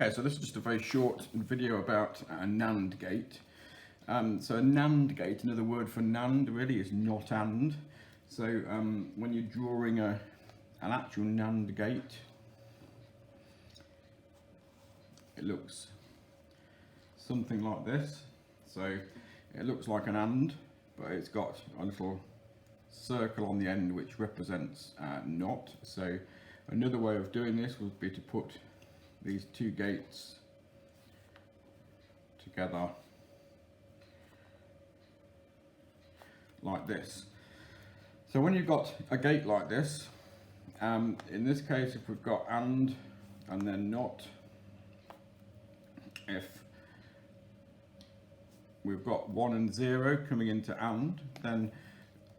Okay, so this is just a very short video about a NAND gate. So a NAND gate, another word for NAND really, is not AND. So when you're drawing an actual NAND gate, it looks something like this. So it looks like an AND, but it's got a little circle on the end which represents NOT. So another way of doing this would be to put these two gates together like this. So when you've got a gate like this, in this case if we've got and then not, if we've got 1 and 0 coming into and, then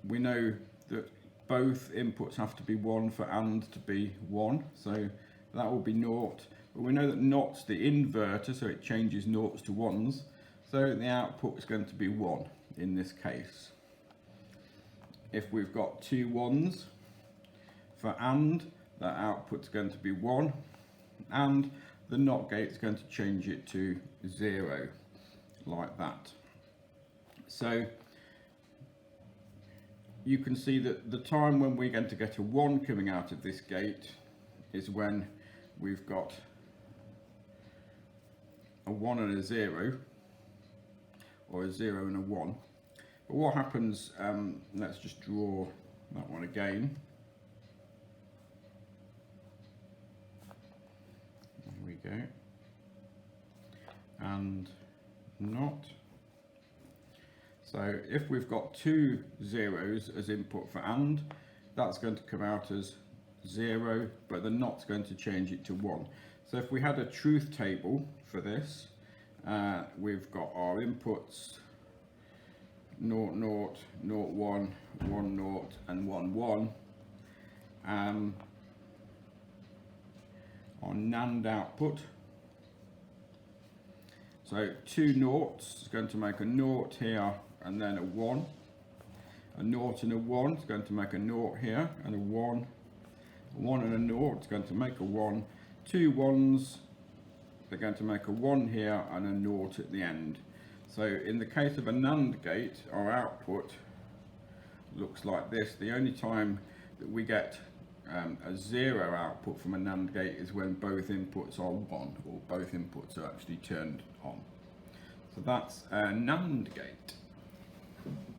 we know that both inputs have to be 1 for and to be 1, so that will be naught. But we know that not's the inverter, so it changes noughts to ones, so the output is going to be 1 in this case. If we've got two ones for and, that output's going to be 1, and the NOT gate is going to change it to 0, like that. So you can see that the time when we're going to get a 1 coming out of this gate is when we've got a 1 and a 0, or a 0 and a 1. But what happens, let's just draw that one again. There we go. And not. So if we've got two zeros as input for and, that's going to come out as 0, but the not's going to change it to 1. So if we had a truth table for this, we've got our inputs 0, 0, 0, 1, 1, 0, and 1, 1. Our NAND output. So two noughts is going to make a naught here and then a 1. A naught and a 1 is going to make a naught here and a 1. A 1 and a naught is going to make a 1. Two ones, they're going to make a 1 here and a naught at the end. So in the case of a NAND gate, our output looks like this. The only time that we get a 0 output from a NAND gate is when both inputs are 1, or both inputs are actually turned on. So that's a NAND gate.